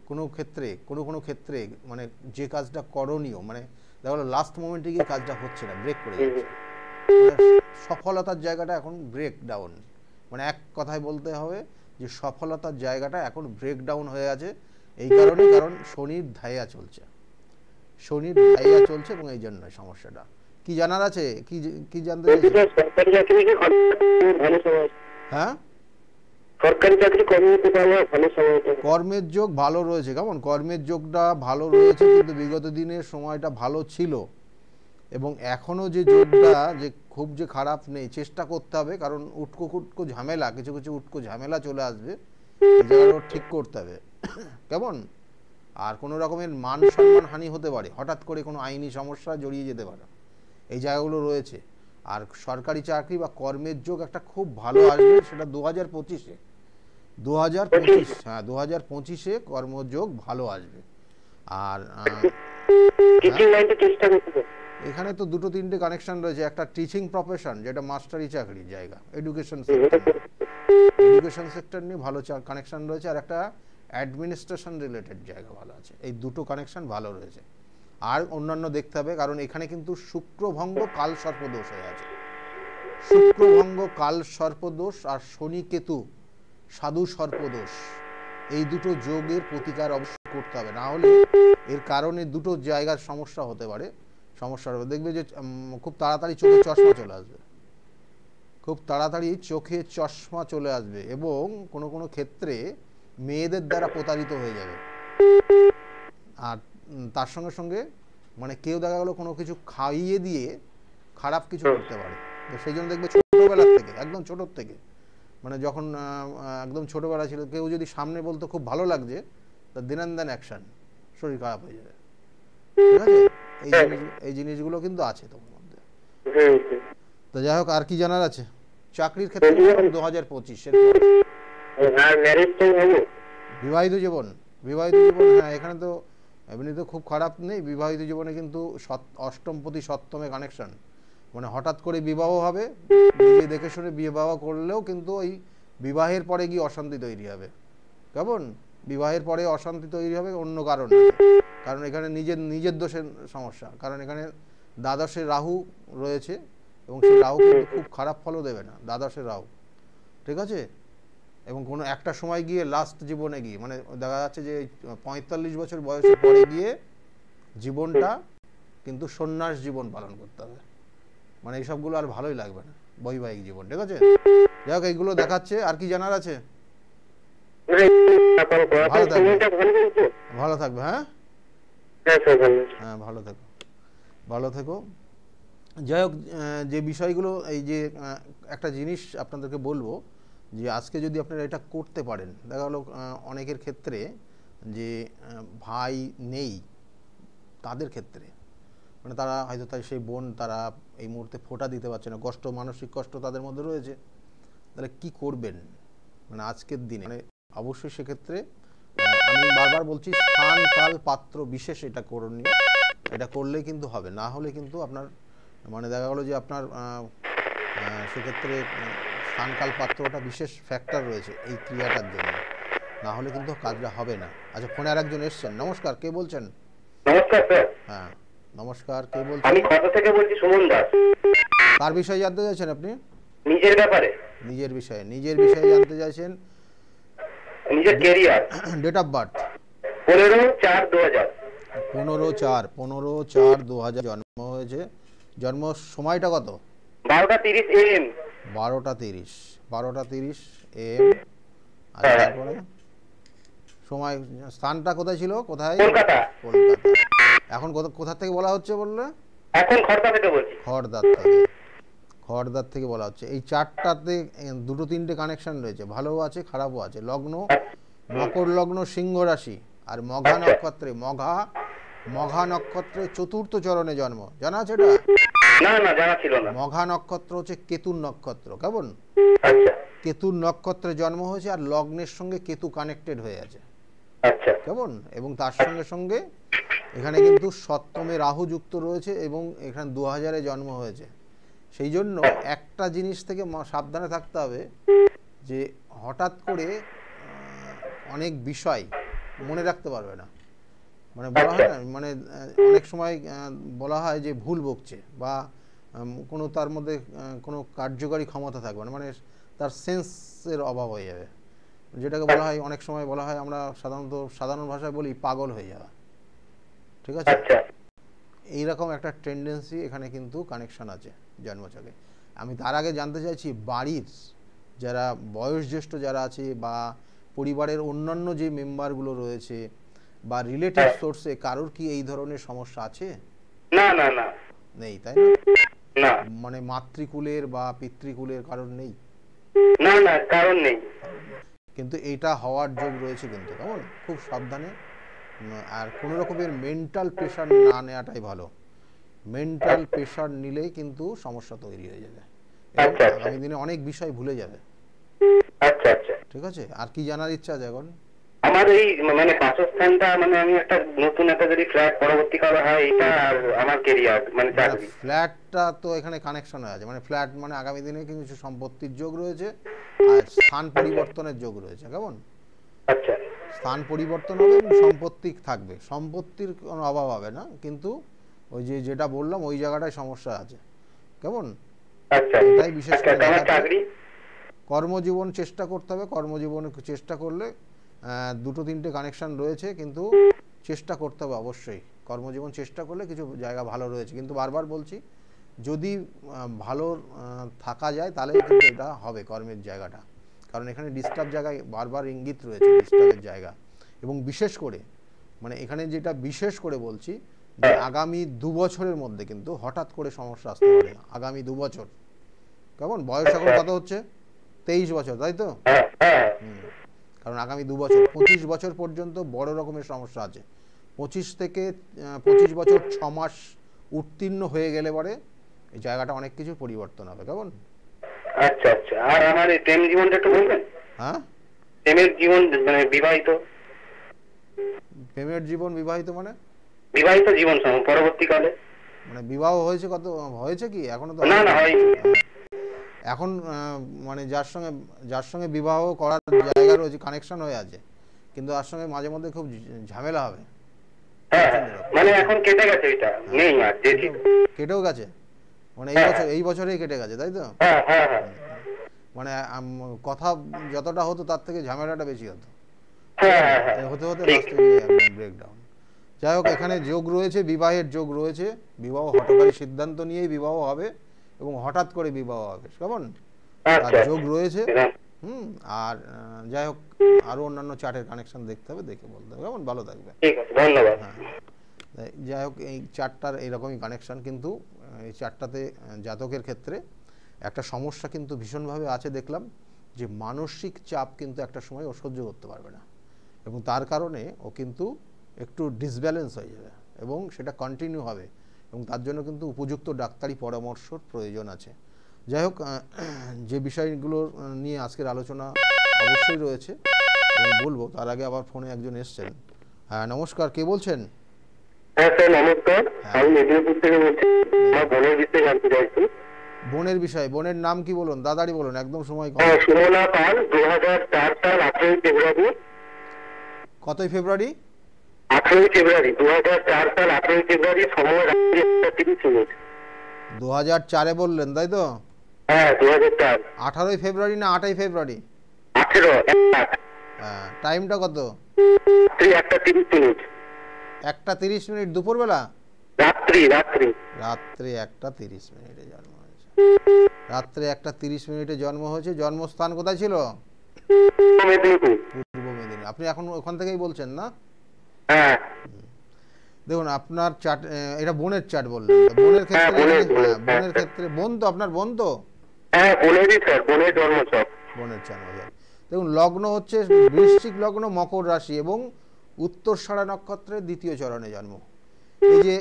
A: কোনো ক্ষেত্রে মানে যে কাজটা করণীয়, মানে দেখা গেলো লাস্ট মোমেন্টে গিয়ে কাজটা হচ্ছে না, ব্রেক করে যাচ্ছে, সফলতার জায়গাটা এখন ব্রেক ডাউন, মানে এক কথায় বলতে হবে যে সফলতার জায়গাটা এখন ব্রেক ডাউন হয়ে আছে। এই কারণে, কারণ শনির ধাইয়া চলছে এবং এই জন্য সমস্যাটা। কি জানার আছে, কি জানতে চাইছেন? হ্যাঁ,
B: সরকারি চাকরি
A: কর্মের যোগ ভালো রয়েছে, কেমন? কর্মের যোগটা ভালো রয়েছে, কিন্তু বিগত দিনের সময়টা ভালো ছিল এবং এখনো যে যোগটা যে খুব যে খারাপ নেই, চেষ্টা করতে হবে, কারণ উটকো ঝামেলা, কিছু উটকো ঝামেলা চলে আসবে, এই জায়গাটা ঠিক করতে হবে, কেমন? আর কোনো রকমের মান সম্মান হানি হতে পারে, হঠাৎ করে কোনো আইনি সমস্যা জড়িয়ে যেতে পারে, এই জায়গাগুলো রয়েছে। আর সরকারি চাকরি বা কর্মের যোগ একটা খুব ভালো আসবে, সেটা 2025-এ 2025-এ কর্মযোগ ভালো আসবে। আর এখানে তো দুটো তিনটে কানেকশন রয়েছে, একটা টিচিং প্রফেশন যেটা মাস্টারি চাকরির জায়গা, এডুকেশন সেক্টর নিয়ে ভালো কানেকশন রয়েছে, আর একটা অ্যাডমিনিস্ট্রেশন রিলেটেড জায়গা ভালো আছে, এই দুটো কানেকশন ভালো রয়েছে। আর অন্যান্য দেখতে হবে, কারণ এখানে কিন্তু শুক্রভঙ্গ কাল সর্পদোষ হয়ে আছে, শুক্রভঙ্গ কাল সর্পদোষ আর শনি কেতু সাধু সর্পদোষ, এই দুটো যোগের প্রতিকার অবশ্যই করতে হবে, না হলে এর কারণে দুটো জায়গার সমস্যা হতে পারে। দেখবে যে খুব তাড়াতাড়ি চোখে চশমা চলে আসবে, এবং কোনো ক্ষেত্রে মেয়েদের দ্বারা প্রতারিত হয়ে যাবে। আর তার সঙ্গে সঙ্গে মানে কেউ দেখা গেলো কোনো কিছু খাইয়ে দিয়ে খারাপ কিছু করতে পারে, তো সেই জন্য দেখবে ছোটোবেলার থেকে, একদম ছোটোর থেকে, মানে যখন একদম ছোটোবেলা ছিল, কেউ যদি সামনে বলতো খুব ভালো লাগছে, তার দেন অ্যাকশান, শরীর খারাপ হয়ে যাবে, ঠিক আছে? এই জিনিসগুলো কিন্তু আছে তোমার মধ্যে। তো যাই হোক, আর কি জানার আছে চাকরির ক্ষেত্রে 2025-এর বিবাহিত জীবন? হ্যাঁ, এখানে তো এমনি তো খুব খারাপ নেই, বিবাহিত জীবনে কিন্তু অষ্টমপতি সপ্তমে কানেকশন, মানে হঠাৎ করে বিবাহ হবে, নিজে দেখে শুনে বিবাহ করলেও কিন্তু ওই বিবাহের পরে গিয়ে অশান্তি তৈরি হবে, কেমন? বিবাহের পরে অশান্তি তৈরি হবে অন্য কারণে, কারণ এখানে নিজের দোষের সমস্যা, কারণ এখানে দ্বাদশে রাহু রয়েছে এবং সেই রাহু কিন্তু খুব খারাপ ফলও দেবে না, দ্বাদশে রাহু, ঠিক আছে? এবং কোনো একটা সময় গিয়ে লাস্ট জীবনে গিয়ে, মানে দেখা যাচ্ছে যে 45 বছর বয়সের পরে গিয়ে জীবনটা কিন্তু সন্ন্যাস জীবন পালন করতে হবে, মানে এইসবগুলো আর ভালোই লাগবে না, বৈবাহিক জীবন, ঠিক আছে? যাই হোক, এইগুলো দেখাচ্ছে। আর কি জানার আছে? ভালো থাকবে। হ্যাঁ, ভালো থেকো। যাই হোক, যে বিষয়গুলো, এই যে একটা জিনিস আপনাদেরকে বলবো, যে আজকে যদি আপনারা এটা করতে পারেন, দেখা গেলো অনেকের ক্ষেত্রে যে ভাই নেই, তাদের ক্ষেত্রে মানে তারা হয়তো সেই বোন তারা এই মুহূর্তে ফোঁটা দিতে পারছে না, মানসিক কষ্ট তাদের মধ্যে রয়েছে, তাহলে কি করবেন মানে আজকের দিনে? মানে অবশ্যই সেক্ষেত্রে আমি বারবার বলছি, স্থান কাল পাত্র বিশেষ এটা করণীয়, এটা করলেই কিন্তু হবে, না হলে কিন্তু আপনার মানে দেখা গেলো যে আপনার সেক্ষেত্রে স্থানকাল পাত্রটা বিশেষ ফ্যাক্টর রয়েছে এই ক্রিয়াটার জন্য, না হলে কিন্তু কাজটা হবে না। আচ্ছা, ফোনে আর একজন এসছেন। নমস্কার, কে বলছেন?
B: নমস্কার স্যার।
A: হ্যাঁ নমস্কার, কে বলছেন?
B: আমি কলকাতা থেকে বলছি, সুমন দাস।
A: কার বিষয়ে জানতে চাইছেন আপনি?
B: নিজের ব্যাপারে।
A: নিজের বিষয়ে জানতে চাইছেন?
B: নিজের ক্যারিয়ার।
A: Date of birth
B: 15/4/2000।
A: 15/4/2000 জন্ম হয়েছে। জন্ম সময়টা কত?
B: 12:30 AM।
A: 12:30 AM। আর তারপরে সময়, স্থানটা কোথায় ছিল? কোথায়?
B: কলকাতা।
A: এখন কোথা থেকে বলা হচ্ছে বললে?
B: এখন খড়দা থেকে বলছি।
A: খড়দার থেকে বলা হচ্ছে। এই চারটাতে দুটো তিনটে কানেকশন রয়েছে, ভালোও আছে খারাপও আছে। লগ্ন মকর লগ্ন, সিংহ রাশি, আর মঘা নক্ষত্রে চতুর্থ চরণে জন্ম। জানা আছে এটা?
B: না জানা ছিল না।
A: মঘা নক্ষত্র হচ্ছে কেতুর নক্ষত্র, কেমন?
B: আচ্ছা।
A: কেতুর নক্ষত্রে জন্ম হয়েছে, আর লগ্নের সঙ্গে কেতু কানেক্টেড হয়ে আছে,
B: আচ্ছা,
A: কেমন? এবং তার সঙ্গে সঙ্গে এখানে কিন্তু সপ্তমে রাহু যুক্ত রয়েছে এবং এখানে 2000-এ জন্ম হয়েছে। সেই জন্য একটা জিনিস থেকে সাবধানে থাকতে হবে যে হঠাৎ করে অনেক বিষয় মনে রাখতে পারবে না, মানে বলা হয় না, মানে অনেক সময় বলা হয় যে ভুল বকছে বা কোনো তার মধ্যে কোনো কার্যকারী ক্ষমতা থাকবে না, মানে তার সেন্সের অভাব হয়ে যাবে, যেটাকে বলা হয় অনেক সময় বলা হয়, আমরা সাধারণ ভাষায় বলি পাগল হয়ে যাওয়া। ঠিক আছে, এইরকম একটা টেন্ডেন্সি এখানে কিন্তু কানেকশন আছে জন্মছকে। আমি তার আগে জানতে চাইছি বাড়ির যারা বয়োজ্যেষ্ঠ যারা আছে বা পরিবারের অন্যান্য যে মেম্বারগুলো রয়েছে বা রিলেটিভ সোর্সে কারোর কি এই ধরনের সমস্যা আছে?
D: না না না,
A: নেই, তাই
D: না?
A: মানে মাতৃকুলের বা পিতৃকুলের কারণ নেই?
D: না না, কারণ নেই।
A: কিন্তু এটা হওয়ার যোগ রয়েছে কিন্তু, কেমন খুব সাবধানে। আর কোনো রকমের মেন্টাল প্রেশার না নেওয়াটাই ভালো। মেন্টাল প্রেশার নিলেই কিন্তু সমস্যা তৈরি হয়ে যাবে, আগামী দিনে অনেক বিষয় ভুলে যাবে।
D: আচ্ছা আচ্ছা,
A: ঠিক আছে, আর কি জানার ইচ্ছা আছে এখন?
D: আমার এই মানে বাসস্থানটা, মানে আমি একটা নতুন একটা যদি ফ্ল্যাট পরবর্তীকালে হয়, এটা আমার কেরিয়ার মানে চাকরি।
A: ফ্ল্যাটটা তো এখানে কানেকশন হয়ে আছে, মানে ফ্ল্যাট মানে আগামী দিনে কিছু সম্পত্তির যোগ রয়েছে আর স্থান পরিবর্তনের যোগ রয়েছে, কেমন?
D: আচ্ছা,
A: স্থান পরিবর্তন হবে এবং সম্পত্তি থাকবে, সম্পত্তির কোনো অভাব হবে না, কিন্তু ওই যে যেটা বললাম ওই জায়গাটায় সমস্যা আছে, কেমন?
D: আচ্ছা,
A: এটাই বিশেষ করে
D: চাকরি
A: কর্মজীবন চেষ্টা করতে হবে। কর্মজীবনে চেষ্টা করলে দুটো তিনটে কানেকশন রয়েছে, কিন্তু চেষ্টা করতে হবে অবশ্যই। কর্মজীবন চেষ্টা করলে কিছু জায়গা ভালো রয়েছে, কিন্তু বারবার বলছি যদি ভালো থাকা যায় তাহলে কিন্তু এটা হবে কর্মের জায়গাটা, কারণ এখানে ডিস্টার্ব জায়গায় বারবার ইঙ্গিত রয়েছে, ডিস্টার্বের জায়গা। এবং বিশেষ করে মানে এখানে যেটা বিশেষ করে বলছি যে আগামী 2 বছরের মধ্যে কিন্তু হঠাৎ করে সমস্যা আসতে পারে, আগামী 2 বছর। কেমন বয়স এখন কত হচ্ছে? 23 বছর, তাই তো? কারণ আগামী 2 বছর 25 বছর পর্যন্ত বড় রকমের সমস্যা আছে। 25 থেকে 25 বছর 6 মাস উত্তীর্ণ হয়ে গেলে পরে এই জায়গাটা অনেক কিছু পরিবর্তন হবে, কেমন?
D: আচ্ছা আচ্ছা, আর আমার এই প্রেম জীবনটা একটু বলবেন?
A: হ্যাঁ,
D: প্রেমের জীবন মানে বিবাহিত।
A: প্রেমের জীবন বিবাহিত মানে
D: বিবাহিত জীবন পরবর্তীকালে
A: মানে বিবাহ হয়েছে, কত হয়েছে কি এখনো তো?
D: না না, হয়নি।
A: এখন মানে যার সঙ্গে বিবাহ করার জায়গা রয়েছে, কানেকশন হয়ে আছে, কিন্তু তার সঙ্গে মাঝে মধ্যে খুব ঝামেলা হবে।
D: মানে এখন কেটে গেছে, এটা নেই আর,
A: কেটেও গেছে, মানে এই বছরেই কেটে গেছে, তাই তো? মানে কথা যতটা হতো তার থেকে ঝামেলাটা বেশি হতো, হতে হতে লাস্টে গিয়ে একদম ব্রেকডাউন। যাই হোক, এখানে যোগ রয়েছে, বিবাহের যোগ রয়েছে, বিবাহ হঠকারী সিদ্ধান্ত নিয়েই বিবাহ হবে এবং হঠাৎ করে বিবাহ হবে, কেমন? আর যোগ রয়েছে। আর যাই হোক, আরো অন্যান্য চার্টের কানেকশন দেখতে হবে, দেখে বলতে হবে, কেমন? ভালো থাকবে,
D: ধন্যবাদ।
A: যাই হোক, এই চার্টটার এইরকমই কানেকশন, কিন্তু এই চার্টটাতে জাতকের ক্ষেত্রে একটা সমস্যা কিন্তু ভীষণভাবে আছে দেখলাম, যে মানসিক চাপ কিন্তু একটা সময় ও সহ্য করতে পারবে না, এবং তার কারণে ও কিন্তু একটু ডিসব্যালেন্স হয়ে যাবে এবং সেটা কন্টিনিউ হবে, এবং তার জন্য কিন্তু উপযুক্ত ডাক্তারি পরামর্শর প্রয়োজন আছে। যাই হোক, যে বিষয়গুলো নিয়ে আজকের আলোচনা অবশ্যই রয়েছে এবং বলবো, তার আগে আবার ফোনে একজন এসছেন। হ্যাঁ, নমস্কার, কে বলছেন?
D: হ্যাঁ স্যার, নমস্কার, আমি মেদিনীপুর থেকে বলছি। আমার বোনের বিষয়ে জানতে চাইছি।
A: বোনের বিষয়? বোনের নাম কি বলুন, দাদারি বলুন, একদম সময় কম।
D: সুমনা পাল, 2004 সাল 18 ফেব্রুয়ারি।
A: কতই ফেব্রুয়ারি?
D: 18 ফেব্রুয়ারি 2004 সাল 18 ফেব্রুয়ারি, সময় রাত্রি 1:30।
A: 2004-এ বললেন, তাই তো?
D: হ্যাঁ, 2004।
A: 18 ফেব্রুয়ারি না 8 ফেব্রুয়ারি?
D: 18।
A: হ্যাঁ, টাইমটা কত?
D: রাত্রি 1:30।
A: 1:30 দুপুরবেলা?
D: রাত্রি
A: 1:30 জন্ম হয়েছে। রাত্রে 1:30 জন্ম হয়েছে। জন্মস্থান কোথায় ছিল?
D: মেদিনীপুর।
A: পূর্ব মেদিনীপুর। আপনি এখন ওখান থেকেই বলছেন না?
D: হ্যাঁ।
A: দেখুন, আপনার চার্ট, এটা বোনের চার্ট বললেন। বোনের ক্ষেত্রে, বোনের ক্ষেত্রে বোন তো, আপনার বোন তো?
D: হ্যাঁ, বোনেরই স্যার, বোনের জন্মছক।
A: বোনের জন্মছক। দেখুন, লগ্ন হচ্ছে বৃশ্চিক লগ্ন, মকর রাশি এবং উত্তরসারা নক্ষত্রের 2য় চরণে জন্ম। এই যে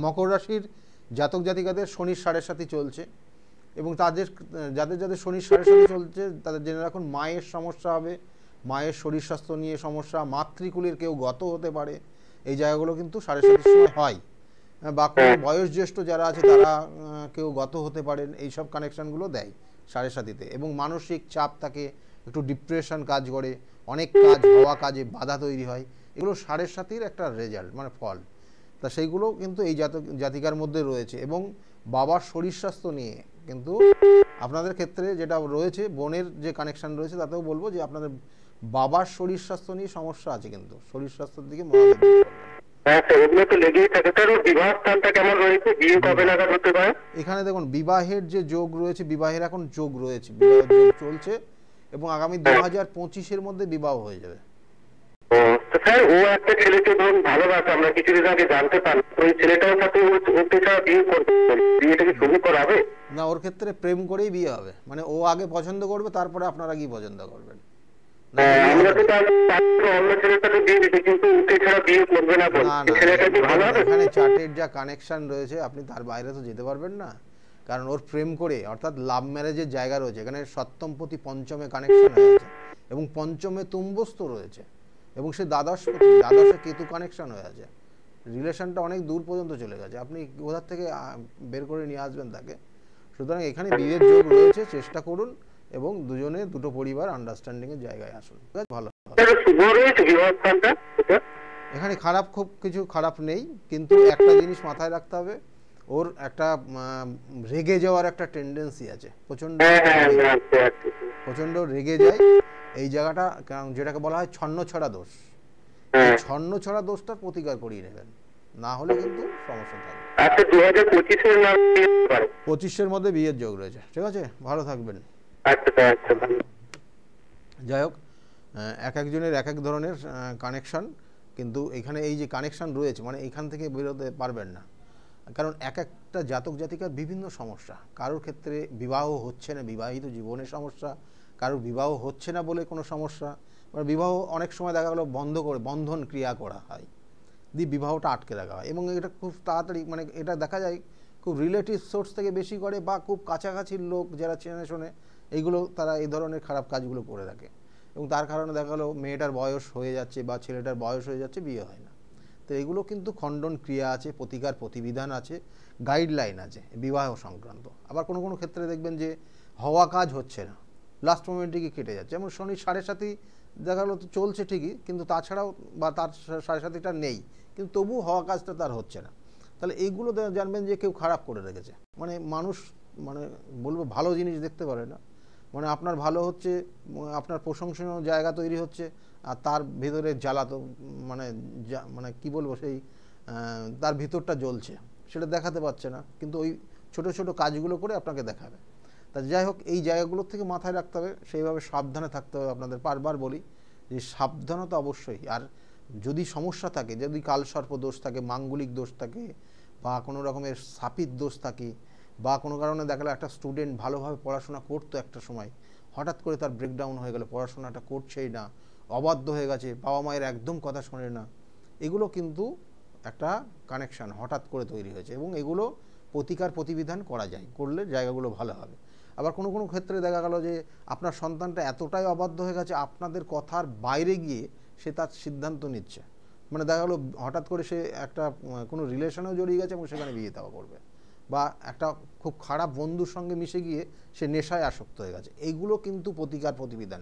A: মকর রাশির জাতক জাতিকাদের শনির 7.5 চলছে, এবং যাদের শনির 7.5 চলছে তাদের জেনে রাখুন মায়ের সমস্যা হবে, মায়ের শরীর স্বাস্থ্য নিয়ে সমস্যা, মাতৃকুলের কেউ গত হতে পারে, এই জায়গাগুলো কিন্তু 7.5-এর সময় হয়। বা কোনো বয়োজ্যেষ্ঠ যারা আছে তারা কেউ গত হতে পারেন, এইসব কানেকশানগুলো দেয় 7.5-তে। এবং মানসিক চাপ থাকে, একটু ডিপ্রেশন কাজ করে, অনেক কাজ হওয়া কাজে বাধা তৈরি হয়, এগুলো 7.5-এর একটা রেজাল্ট, মানে ফল। তা সেইগুলো কিন্তু এই জাতিকার মধ্যে রয়েছে। এবং বাবার শরীর স্বাস্থ্য নিয়ে কিন্তু আপনাদের ক্ষেত্রে যেটা রয়েছে, বোনের যে কানেকশান রয়েছে, তাতেও বলবো যে আপনাদের বাবার শরীর স্বাস্থ্য নিয়ে সমস্যা আছে, কিন্তু শরীর স্বাস্থ্যের দিকে মনোযোগ দিতে হবে।
B: এগুলো তো লেগেই থাকে। তার বিবাহ স্থানটা কেমন রয়েছে, বিয়ে কবে নাগাদ হতে পারে?
A: এখানে দেখুন বিবাহের যে যোগ রয়েছে, বিবাহের এখন যোগ রয়েছে, বিবাহের যোগ চলছে এবং আগামী 2025-এর মধ্যে বিবাহ হয়ে যাবে।
B: স্যার, ও একটা ছেলেকে ধরুন ভালোবাসে, আমরা কিছুদিন আগে জানতে পারলাম, ওই ছেলেটার সাথে ওকে ছাড়া বিয়ে করতে, বিয়েটা কি শুরু করা হবে?
A: না, ওর ক্ষেত্রে প্রেম করেই বিয়ে হবে, মানে ও আগে পছন্দ করবে, তারপরে আপনারা কি পছন্দ করবেন।
B: আমরা তো অন্য ছেলের সাথে বিয়ে দিচ্ছি, কিন্তু ওকে ছাড়া বিয়ে করবে না। ছেলেটা কি ভালো হবে?
A: এখানে চার্টের যা কানেকশন রয়েছে, আপনি তার বাইরে তো যেতে পারবেন না, কারণ ওর প্রেম করে, অর্থাৎ লাভ ম্যারেজের জায়গা রয়েছে এখানে। সপ্তমপতি পঞ্চমে কানেকশন হয়েছে এবং পঞ্চমে তুম্বস্থ রয়েছে, এবং সে দ্বাদশে কেতু কানেকশন হয়ে আছে। রিলেশনটা অনেক দূর পর্যন্ত চলে গেছে, আপনি কোথার থেকে বের করে নিয়ে আসবেন তাকে। সুতরাং এখানে বিয়ের যোগ রয়েছে, চেষ্টা করুন এবং দুটো পরিবার আন্ডারস্ট্যান্ডিং এর জায়গায় আসুন, ভালো। এখানে খুব কিছু খারাপ নেই, কিন্তু একটা জিনিস মাথায় রাখতে হবে, ওর একটা রেগে যাওয়ার একটা টেন্ডেন্সি আছে, প্রচন্ড রেগে যায় এই জায়গাটা, কারণ যেটাকে বলা হয় ছন্নছড়া দোষ। ছন্নছড়া দোষটার প্রতিকার করিয়ে নেবেন, না হলে কিন্তু সমস্যা থাকবে। 2025-এর মধ্যে বিয়ের যোগ রয়েছে, ঠিক আছে, ভালো থাকবেন। যাই হোক, এক একজনের এক এক ধরনের কানেকশন, কিন্তু এখানে এই যে কানেকশন রয়েছে, মানে এখান থেকে বেরোতে পারবেন না, কারণ এক একটা জাতক জাতিকার বিভিন্ন সমস্যা। কারোর ক্ষেত্রে বিবাহ হচ্ছে না, বিবাহিত জীবনের সমস্যা, কারোর বিবাহ হচ্ছে না বলে কোনো সমস্যা, মানে বিবাহ অনেক সময় দেখা গেলো বন্ধন ক্রিয়া করা হয়, দিয়ে বিবাহটা আটকে রাখা হয়, এবং এটা খুব তাড়াতাড়ি, মানে এটা দেখা যায় খুব রিলেটিভ সোর্স থেকে বেশি করে, বা খুব কাছাকাছির লোক যারা চেনে শোনে, এইগুলো তারা এই ধরনের খারাপ কাজগুলো করে রাখে, এবং তার কারণে দেখা গেলো মেয়েটার বয়স হয়ে যাচ্ছে বা ছেলেটার বয়স হয়ে যাচ্ছে, বিয়ে হয় না। তো এগুলো কিন্তু খণ্ডন ক্রিয়া আছে, প্রতিকার প্রতিবিধান আছে, গাইডলাইন আছে বিবাহ সংক্রান্ত। আবার কোনো কোনো ক্ষেত্রে দেখবেন যে হওয়া কাজ হচ্ছে না, লাস্ট মোমেন্টে গিয়ে কেটে যাচ্ছে, যেমন শনির 7.5 দেখা গেলো তো চলছে ঠিকই, কিন্তু তাছাড়াও বা তার 7.5টা নেই, কিন্তু তবু হওয়া কাজটা তার হচ্ছে না। তাহলে এইগুলো জানবেন যে কেউ খারাপ করে রেখেছে, মানে মানুষ, মানে বলবো ভালো জিনিস দেখতে পারে না, মানে আপনার ভালো হচ্ছে, আপনার প্রশংসনীয় জায়গা তৈরি হচ্ছে, আর তার ভিতরে জ্বালাতো, মানে কি বলবো, সেই তার ভিতরটা জ্বলছে, সেটা দেখাতে পারছে না, কিন্তু ওই ছোট ছোট কাজগুলো করে আপনাকে দেখাবে। তা যাই হোক, এই জায়গাগুলোর থেকে মাথায় রাখতে হবে, সেইভাবে সাবধানে থাকতে হবে। আপনাদের বারবার বলি যে সাবধানতা অবশ্যই। আর যদি সমস্যা থাকে, যদি কালসর্প দোষ থাকে, মাঙ্গলিক দোষ থাকে, বা কোনো রকমের সাপির দোষ থাকে, বা কোনো কারণে দেখা গেলো একটা স্টুডেন্ট ভালোভাবে পড়াশোনা করতো একটা সময়, হঠাৎ করে তার ব্রেকডাউন হয়ে গেল, পড়াশোনাটা করছেই না, অবাধ্য হয়ে গেছে, বাবা মায়ের একদম কথা শোনে না, এগুলো কিন্তু একটা কানেকশান হঠাৎ করে তৈরি হয়েছে, এবং এগুলো প্রতিকার প্রতিবিধান করা যায়, করলে জায়গাগুলো ভালো হবে। আবার কোনো কোনো ক্ষেত্রে দেখা গেল যে আপনার সন্তানটা এতটাই অবাধ্য হয়ে গেছে, আপনাদের কথার বাইরে গিয়ে সে তার সিদ্ধান্ত নিচ্ছে, মানে দেখা গেলো হঠাৎ করে সে একটা কোনো রিলেশনেও জড়িয়ে গেছে এবং সেখানে বিয়ে দেওয়া করবে, বা একটা খুব খারাপ বন্ধুর সঙ্গে মিশে গিয়ে সে নেশায় আসক্ত হয়ে গেছে। এইগুলো কিন্তু প্রতিকার প্রতিবিধান।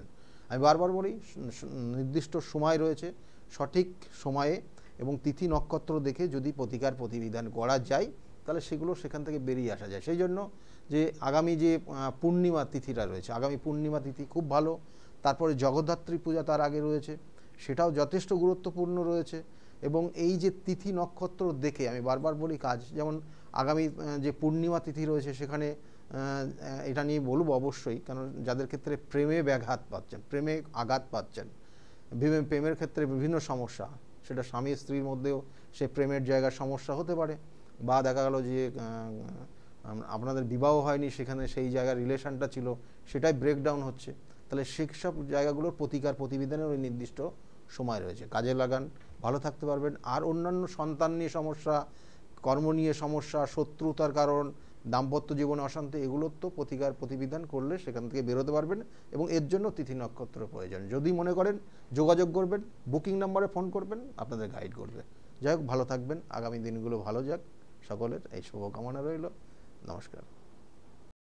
A: আমি বারবার বলি, নির্দিষ্ট সময় রয়েছে, সঠিক সময়ে এবং তিথি নক্ষত্র দেখে যদি প্রতিকার প্রতিবিধান করা যায়, তাহলে সেগুলো সেখান থেকে বেরিয়ে আসা যায়। সেই জন্য যে আগামী যে পূর্ণিমা তিথিটা রয়েছে, আগামী পূর্ণিমা তিথি খুব ভালো, তারপরে জগদ্ধাত্রী পূজা তার আগে রয়েছে, সেটাও যথেষ্ট গুরুত্বপূর্ণ রয়েছে। এবং এই যে তিথি নক্ষত্র দেখে, আমি বারবার বলি কাজ, যেমন আগামী যে পূর্ণিমা তিথি রয়েছে, সেখানে এটা নিয়ে বলবো অবশ্যই, কারণ যাদের ক্ষেত্রে প্রেমে ব্যাঘাত পাচ্ছেন, প্রেমে আঘাত পাচ্ছেন, প্রেমের ক্ষেত্রে বিভিন্ন সমস্যা, সেটা স্বামী স্ত্রীর মধ্যেও সে প্রেমের জায়গার সমস্যা হতে পারে, বা দেখা গেল যে আপনাদের বিবাহ হয়নি, সেখানে সেই জায়গার রিলেশনটা ছিল, সেটাই ব্রেকডাউন হচ্ছে, তাহলে সেসব জায়গাগুলোর প্রতিকার প্রতিবিধানের ওই নির্দিষ্ট সময় রয়েছে, কাজে লাগান, ভালো থাকতে পারবেন। আর অন্যান্য সন্তান নিয়ে সমস্যা, কর্ম নিয়ে সমস্যা, শত্রুতার কারণ, দাম্পত্য জীবনে অশান্তি, এগুলোর তো প্রতিকার প্রতিবিধান করলে সেখান থেকে বেরোতে পারবেন, এবং এর জন্য তিথি নক্ষত্র প্রয়োজন। যদি মনে করেন যোগাযোগ করবেন, বুকিং নাম্বারে ফোন করবেন, আপনাদের গাইড করবে। যাই হোক, ভালো থাকবেন, আগামী দিনগুলো ভালো যাক, সকলের এই শুভকামনা রইল। নমস্কার।